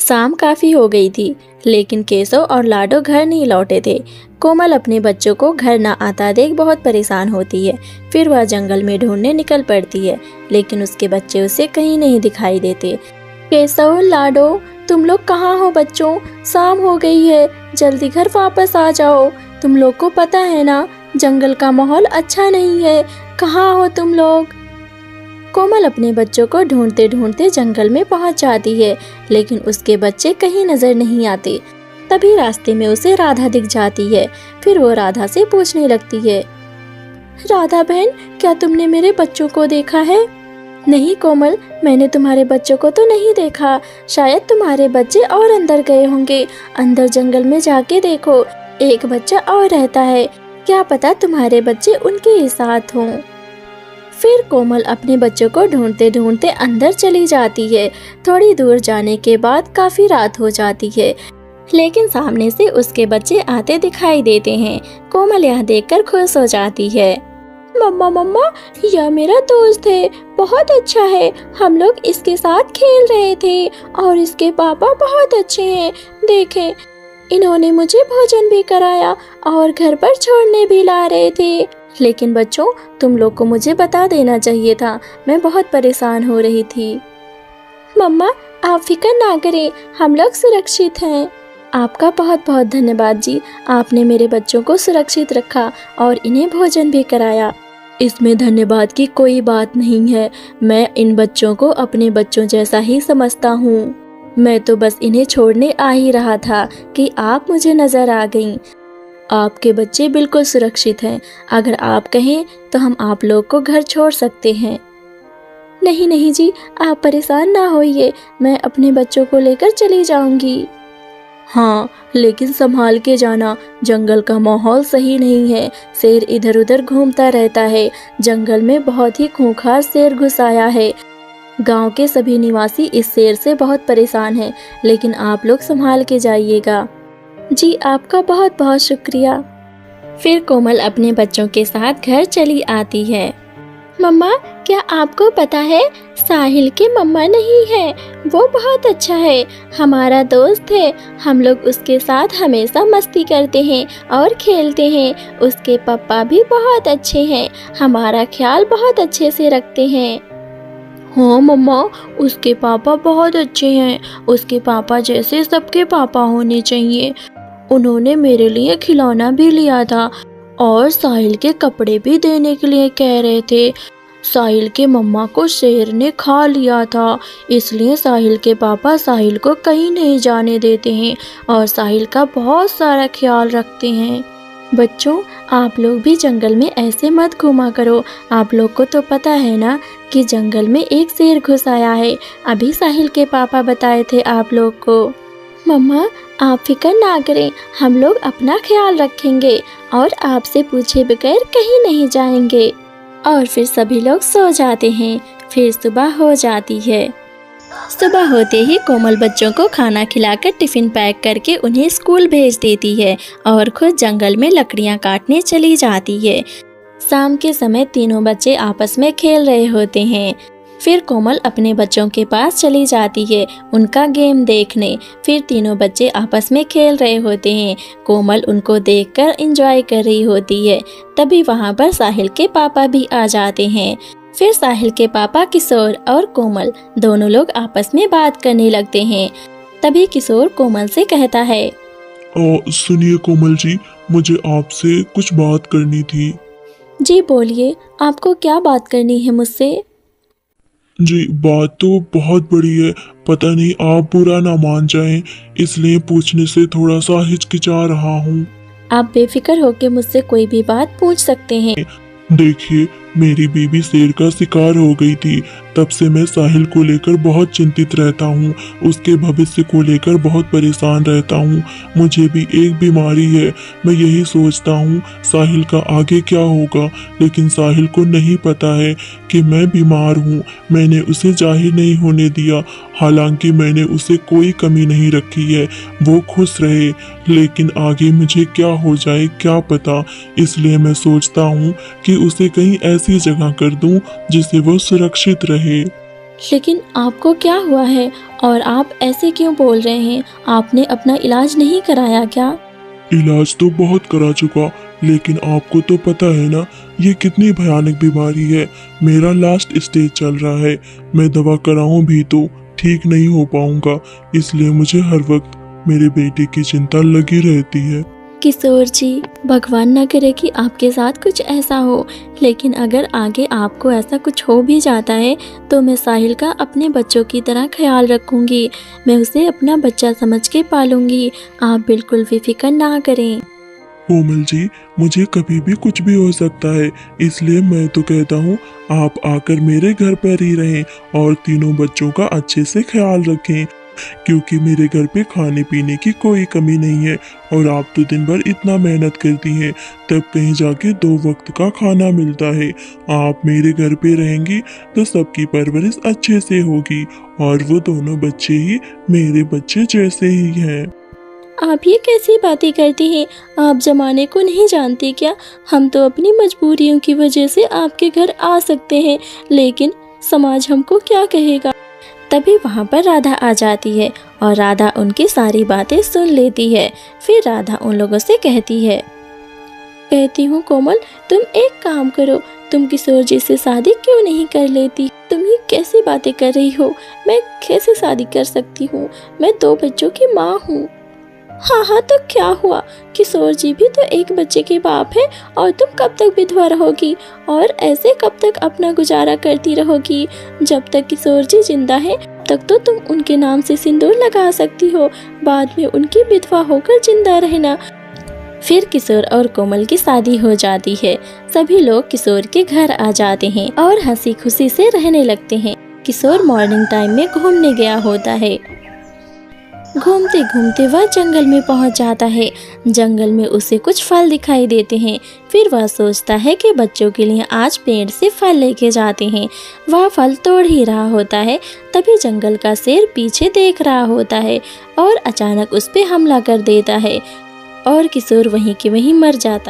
शाम काफी हो गई थी, लेकिन केशव और लाडो घर नहीं लौटे थे। कोमल अपने बच्चों को घर ना आता देख बहुत परेशान होती है। फिर वह जंगल में ढूंढने निकल पड़ती है, लेकिन उसके बच्चे उसे कहीं नहीं दिखाई देते। केशव, लाडो, तुम लोग कहाँ हो बच्चों? शाम हो गई है, जल्दी घर वापस आ जाओ। तुम लोग को पता है ना, जंगल का माहौल अच्छा नहीं है। कहाँ हो तुम लोग? कोमल अपने बच्चों को ढूंढते ढूंढते जंगल में पहुंच जाती है, लेकिन उसके बच्चे कहीं नजर नहीं आते। तभी रास्ते में उसे राधा दिख जाती है। फिर वो राधा से पूछने लगती है, राधा बहन, क्या तुमने मेरे बच्चों को देखा है? नहीं कोमल, मैंने तुम्हारे बच्चों को तो नहीं देखा। शायद तुम्हारे बच्चे और अंदर गए होंगे। अंदर जंगल में जाके देखो, एक बच्चा और रहता है। क्या पता तुम्हारे बच्चे उनके ही साथ हों। फिर कोमल अपने बच्चों को ढूंढते ढूंढते अंदर चली जाती है। थोड़ी दूर जाने के बाद काफी रात हो जाती है, लेकिन सामने से उसके बच्चे आते दिखाई देते हैं। कोमल यह देखकर खुश हो जाती है। मम्मा मम्मा, यह मेरा दोस्त है, बहुत अच्छा है। हम लोग इसके साथ खेल रहे थे और इसके पापा बहुत अच्छे हैं। देखें, इन्होंने मुझे भोजन भी कराया और घर पर छोड़ने भी ला रहे थे। लेकिन बच्चों, तुम लोग को मुझे बता देना चाहिए था, मैं बहुत परेशान हो रही थी। मम्मा, आप फिक्र ना करें, हम लोग सुरक्षित हैं। आपका बहुत बहुत धन्यवाद जी, आपने मेरे बच्चों को सुरक्षित रखा और इन्हें भोजन भी कराया। इसमें धन्यवाद की कोई बात नहीं है, मैं इन बच्चों को अपने बच्चों जैसा ही समझता हूँ। मैं तो बस इन्हें छोड़ने आ ही रहा था कि आप मुझे नजर आ गईं। आपके बच्चे बिल्कुल सुरक्षित हैं। अगर आप कहें तो हम आप लोग को घर छोड़ सकते हैं। नहीं नहीं जी, आप परेशान ना होइए, मैं अपने बच्चों को लेकर चली जाऊंगी। हाँ, लेकिन संभाल के जाना, जंगल का माहौल सही नहीं है। शेर इधर उधर घूमता रहता है। जंगल में बहुत ही खूंखार शेर घुस आया है। गांव के सभी निवासी इस शेर से बहुत परेशान हैं, लेकिन आप लोग संभाल के जाइएगा। जी, आपका बहुत बहुत शुक्रिया। फिर कोमल अपने बच्चों के साथ घर चली आती है। मम्मा, क्या आपको पता है, साहिल के मम्मा नहीं है, वो बहुत अच्छा है, हमारा दोस्त है। हम लोग उसके साथ हमेशा मस्ती करते हैं और खेलते हैं। उसके पापा भी बहुत अच्छे हैं, हमारा ख्याल बहुत अच्छे से रखते हैं। हाँ मम्मा, उसके पापा बहुत अच्छे हैं। उसके पापा जैसे सबके पापा होने चाहिए। उन्होंने मेरे लिए खिलौना भी लिया था और साहिल के कपड़े भी देने के लिए कह रहे थे। साहिल के मम्मा को शेर ने खा लिया था, इसलिए साहिल के पापा साहिल को कहीं नहीं जाने देते हैं और साहिल का बहुत सारा ख्याल रखते हैं। बच्चों, आप लोग भी जंगल में ऐसे मत घूमा करो। आप लोग को तो पता है ना कि जंगल में एक शेर घुस आया है। अभी साहिल के पापा बताए थे आप लोग को। मम्मा, आप फिक्र ना करें, हम लोग अपना ख्याल रखेंगे और आपसे पूछे बगैर कहीं नहीं जाएंगे। और फिर सभी लोग सो जाते हैं। फिर सुबह हो जाती है। सुबह होते ही कोमल बच्चों को खाना खिलाकर टिफिन पैक करके उन्हें स्कूल भेज देती है और खुद जंगल में लकड़ियां काटने चली जाती है। शाम के समय तीनों बच्चे आपस में खेल रहे होते हैं। फिर कोमल अपने बच्चों के पास चली जाती है उनका गेम देखने। फिर तीनों बच्चे आपस में खेल रहे होते हैं। कोमल उनको देखकर एंजॉय कर रही होती है। तभी वहाँ पर साहिल के पापा भी आ जाते हैं। फिर साहिल के पापा किशोर और कोमल दोनों लोग आपस में बात करने लगते हैं। तभी किशोर कोमल से कहता है, सुनिए कोमल जी, मुझे आपसे कुछ बात करनी थी। जी बोलिए, आपको क्या बात करनी है मुझसे? जी, बात तो बहुत बड़ी है, पता नहीं आप बुरा ना मान जाएं, इसलिए पूछने से थोड़ा सा हिचकिचा रहा हूँ। आप बेफिक्र होकर मुझसे कोई भी बात पूछ सकते हैं। देखिए, मेरी बीवी शेर का शिकार हो गई थी। तब से मैं साहिल को लेकर बहुत चिंतित रहता हूँ, उसके भविष्य को लेकर बहुत परेशान रहता हूँ। मुझे भी एक बीमारी है, मैं यही सोचता हूँ साहिल का आगे क्या होगा, लेकिन साहिल को नहीं पता है कि मैं बीमार हूँ। मैंने उसे जाहिर नहीं होने दिया, हालांकि मैंने उसे कोई कमी नहीं रखी है, वो खुश रहे। लेकिन आगे मुझे क्या हो जाए क्या पता, इसलिए मैं सोचता हूँ कि उसे कहीं ऐसी जगह कर दूं जिससे वो सुरक्षित रहे। लेकिन आपको क्या हुआ है और आप ऐसे क्यों बोल रहे हैं? आपने अपना इलाज नहीं कराया क्या? इलाज तो बहुत करा चुका, लेकिन आपको तो पता है ना ये कितनी भयानक बीमारी है। मेरा लास्ट स्टेज चल रहा है। मैं दवा कराऊं भी तो ठीक नहीं हो पाऊंगा, इसलिए मुझे हर वक्त मेरे बेटे की चिंता लगी रहती है। किशोर जी, भगवान न करे कि आपके साथ कुछ ऐसा हो, लेकिन अगर आगे आपको ऐसा कुछ हो भी जाता है तो मैं साहिल का अपने बच्चों की तरह ख्याल रखूंगी। मैं उसे अपना बच्चा समझ के पालूंगी। आप बिल्कुल भी फिक्र ना करें। कोमल जी, मुझे कभी भी कुछ भी हो सकता है, इसलिए मैं तो कहता हूँ आप आकर मेरे घर पर ही रहें और तीनों बच्चों का अच्छे से ख्याल रखें, क्योंकि मेरे घर पे खाने पीने की कोई कमी नहीं है और आप तो दिन भर इतना मेहनत करती हैं, तब कहीं जाके 2 वक्त का खाना मिलता है। आप मेरे घर पे रहेंगी तो सबकी परवरिश अच्छे से होगी और वो दोनों बच्चे ही मेरे बच्चे जैसे ही हैं। आप ये कैसी बातें करती हैं? आप जमाने को नहीं जानती क्या? हम तो अपनी मजबूरियों की वजह से आपके घर आ सकते हैं, लेकिन समाज हमको क्या कहेगा? तभी वहाँ पर राधा आ जाती है और राधा उनकी सारी बातें सुन लेती है। फिर राधा उन लोगों से कहती हूँ कोमल, तुम एक काम करो, तुम किशोर जी से शादी क्यों नहीं कर लेती? तुम ये कैसी बातें कर रही हो? मैं कैसे शादी कर सकती हूँ? मैं 2 बच्चों की माँ हूँ। हाँ तो क्या हुआ? किशोर जी भी तो एक बच्चे के बाप है और तुम कब तक विधवा रहोगी और ऐसे कब तक अपना गुजारा करती रहोगी? जब तक किशोर जी जिंदा है तक तो तुम उनके नाम से सिंदूर लगा सकती हो, बाद में उनकी विधवा होकर जिंदा रहना। फिर किशोर और कोमल की शादी हो जाती है। सभी लोग किशोर के घर आ जाते हैं और हंसी खुशी से रहने लगते हैं। किशोर मॉर्निंग टाइम में घूमने गया होता है। घूमते घूमते वह जंगल में पहुंच जाता है। जंगल में उसे कुछ फल दिखाई देते हैं। फिर वह सोचता है कि बच्चों के लिए आज पेड़ से फल लेके जाते हैं। वह फल तोड़ ही रहा होता है, तभी जंगल का शेर पीछे देख रहा होता है और अचानक उस पे हमला कर देता है और किशोर वहीं के वहीं मर जाता।